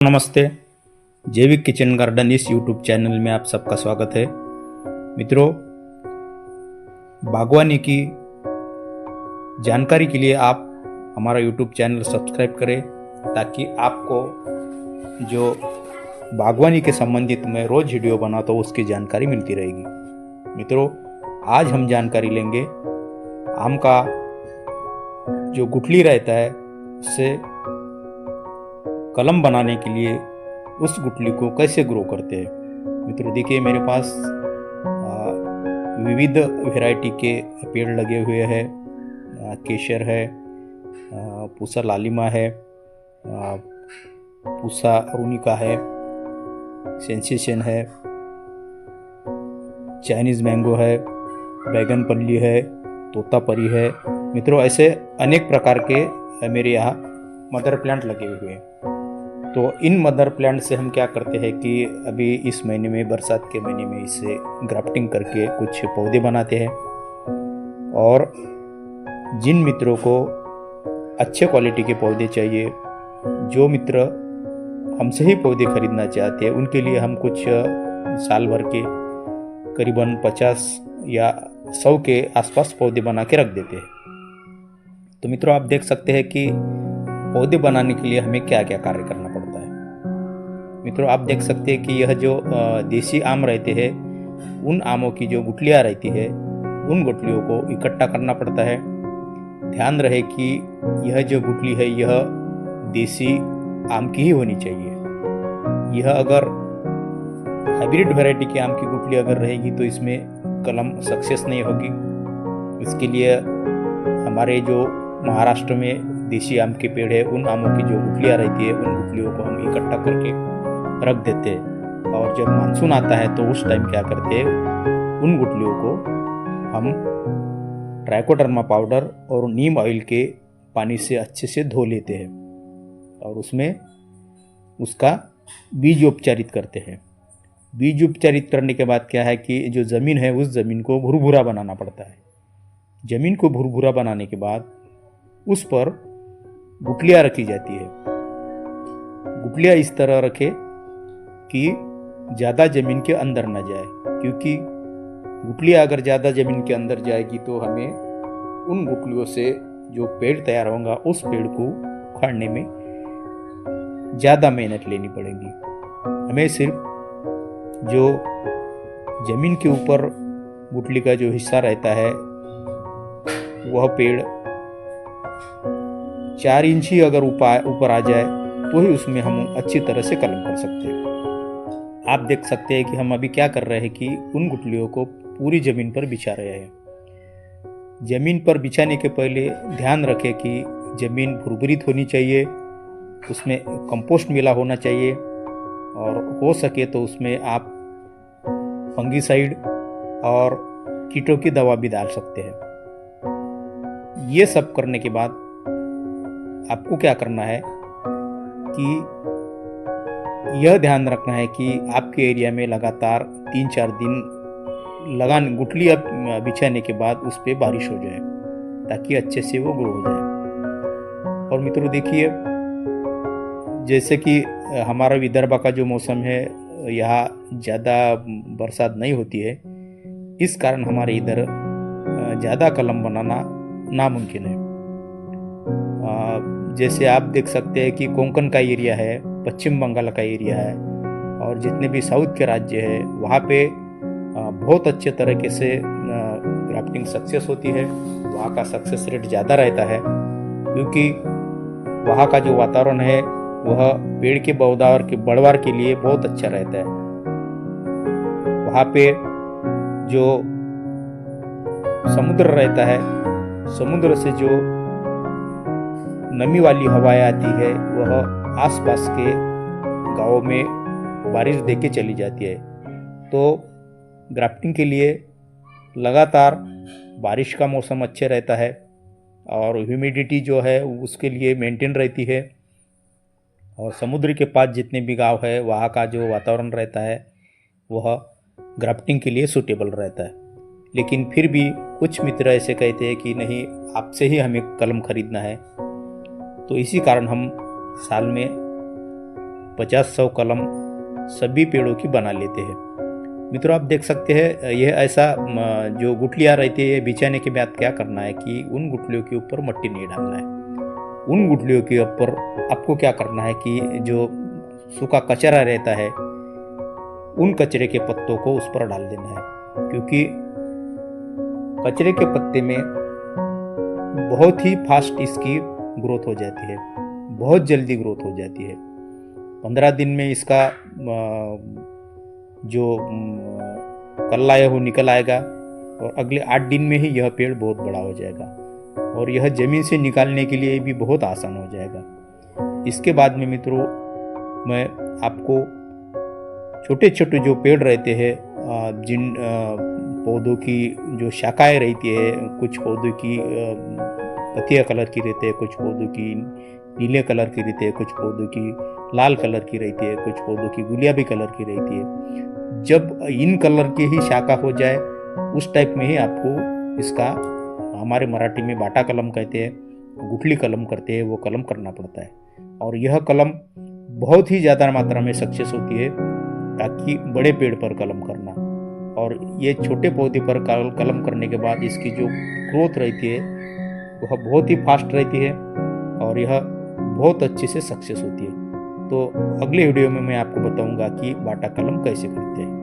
नमस्ते। जैविक kitchen garden इस यूट्यूब चैनल में आप सबका स्वागत है। मित्रों, बागवानी की जानकारी के लिए आप हमारा यूट्यूब चैनल सब्सक्राइब करें ताकि आपको जो बागवानी के संबंधित मैं रोज वीडियो बनाता हूँ उसकी जानकारी मिलती रहेगी। मित्रों, आज हम जानकारी लेंगे आम का जो गुठली रहता है उससे कलम बनाने के लिए उस गुठली को कैसे ग्रो करते हैं। मित्रों देखिए, मेरे पास विविध वैरायटी के पेड़ लगे हुए हैं। केसर है, पूसा लालिमा है, पूसा अरुणिका है, सेंसेशन है, चाइनीज मैंगो है, बैगन पल्ली है, तोतापरी है। मित्रों, ऐसे अनेक प्रकार के मेरे यहाँ मदर प्लांट लगे हुए हैं। तो इन मदर प्लांट से हम क्या करते हैं कि अभी इस महीने में, बरसात के महीने में, इसे ग्राफ्टिंग करके कुछ पौधे बनाते हैं। और जिन मित्रों को अच्छे क्वालिटी के पौधे चाहिए, जो मित्र हमसे ही पौधे खरीदना चाहते हैं, उनके लिए हम कुछ साल भर के करीबन 50 या 100 के आसपास पौधे बना के रख देते हैं। तो मित्रों, आप देख सकते हैं कि पौधे बनाने के लिए हमें क्या क्या कार्य करना पड़ता है। मित्रों, आप देख सकते हैं कि यह जो देसी आम रहते हैं, उन आमों की जो गुठलियाँ रहती है, उन गुठलियों को इकट्ठा करना पड़ता है। ध्यान रहे कि यह जो गुठली है यह देसी आम की ही होनी चाहिए। यह अगर हाइब्रिड वैरायटी के आम की गुठली अगर रहेगी तो इसमें कलम सक्सेस नहीं होगी। इसके लिए हमारे जो महाराष्ट्र में देसी आम के पेड़ है, उन आमों की जो गुठलियाँ रहती है, उन गुठलियों को हम इकट्ठा करके रख देते हैं। और जब मानसून आता है तो उस टाइम क्या करते हैं, उन गुठलियों को हम ट्राइकोडर्मा पाउडर और नीम ऑयल के पानी से अच्छे से धो लेते हैं और उसमें उसका बीज उपचारित करते हैं। बीज उपचारित करने के बाद क्या है कि जो ज़मीन है उस ज़मीन को भुरभुरा बनाना पड़ता है। ज़मीन को भुरभुरा बनाने के बाद उस पर गुठलियाँ रखी जाती है। गुठलियाँ इस तरह रखे कि ज़्यादा ज़मीन के अंदर न जाए, क्योंकि गुठलियाँ अगर ज़्यादा ज़मीन के अंदर जाएगी तो हमें उन गुठलियों से जो पेड़ तैयार होगा उस पेड़ को उखाड़ने में ज़्यादा मेहनत लेनी पड़ेगी। हमें सिर्फ जो ज़मीन के ऊपर गुठली का जो हिस्सा रहता है वह पेड़ 4 इंच ही अगर ऊपर आ जाए तो ही उसमें हम अच्छी तरह से कलम कर सकते हैं। आप देख सकते हैं कि हम अभी क्या कर रहे हैं कि उन गुठलियों को पूरी ज़मीन पर बिछा रहे हैं। ज़मीन पर बिछाने के पहले ध्यान रखें कि ज़मीन भुरभुरित होनी चाहिए, उसमें कंपोस्ट मिला होना चाहिए, और हो सके तो उसमें आप फंगीसाइड और कीटों की दवा भी डाल सकते हैं। ये सब करने के बाद आपको क्या करना है कि यह ध्यान रखना है कि आपके एरिया में लगातार 3-4 दिन गुठली बिछाने के बाद उस पर बारिश हो जाए ताकि अच्छे से वो ग्रो हो जाए। और मित्रों देखिए, जैसे कि हमारा विदर्भ का जो मौसम है, यहाँ ज़्यादा बरसात नहीं होती है, इस कारण हमारे इधर ज़्यादा कलम बनाना नामुमकिन है। जैसे आप देख सकते हैं कि कोंकण का एरिया है, पश्चिम बंगाल का एरिया है, और जितने भी साउथ के राज्य है वहाँ पे बहुत अच्छे तरीके से ग्राफ्टिंग सक्सेस होती है। वहाँ का सक्सेस रेट ज़्यादा रहता है क्योंकि वहाँ का जो वातावरण है वह पेड़ के पैदावार के बढ़वार के लिए बहुत अच्छा रहता है। वहाँ पे जो समुद्र रहता है, समुद्र से जो नमी वाली हवाएं आती है वह आसपास के गांवों में बारिश देके चली जाती है। तो ग्राफ्टिंग के लिए लगातार बारिश का मौसम अच्छे रहता है और ह्यूमिडिटी जो है उसके लिए मेंटेन रहती है। और समुद्र के पास जितने भी गांव है वहाँ का जो वातावरण रहता है वह ग्राफ्टिंग के लिए सूटेबल रहता है। लेकिन फिर भी कुछ मित्र ऐसे कहते हैं कि नहीं, आपसे ही हमें कलम खरीदना है। तो इसी कारण हम साल में 50-100 कलम सभी पेड़ों की बना लेते हैं। मित्रों, आप देख सकते हैं यह ऐसा जो गुठलियाँ रहती है बिछाने के बाद क्या करना है कि उन गुठलियों के ऊपर मिट्टी नहीं डालना है। उन गुठलियों के ऊपर आपको क्या करना है कि जो सूखा कचरा रहता है उन कचरे के पत्तों को उस पर डाल देना है, क्योंकि कचरे के पत्ते में बहुत ही फास्ट इसकी ग्रोथ हो जाती है, बहुत जल्दी ग्रोथ हो जाती है। 15 दिन में इसका जो कल्ला है वो निकल आएगा और अगले 8 दिन में ही यह पेड़ बहुत बड़ा हो जाएगा और यह जमीन से निकालने के लिए भी बहुत आसान हो जाएगा। इसके बाद में मित्रों, मैं आपको छोटे छोटे जो पेड़ रहते हैं, जिन पौधों की जो शाखाएं रहती है, कुछ पौधों की पतिया कलर की रहती है, कुछ पौधों की नीले कलर की रहती है, कुछ पौधों की लाल कलर की रहती है, कुछ पौधों की गुलाबी कलर की रहती है। जब इन कलर की ही शाखा हो जाए उस टाइप में ही आपको इसका, हमारे मराठी में बाटा कलम कहते हैं, गुठली कलम करते हैं, वो कलम करना पड़ता है। और यह कलम बहुत ही ज़्यादा मात्रा में सक्सेस होती है ताकि बड़े पेड़ पर कलम करना, और ये छोटे पौधे पर कलम करने के बाद इसकी जो ग्रोथ रहती है वह बहुत ही फास्ट रहती है और यह बहुत अच्छे से सक्सेस होती है। तो अगले वीडियो में मैं आपको बताऊंगा कि बाटा कलम कैसे करते हैं।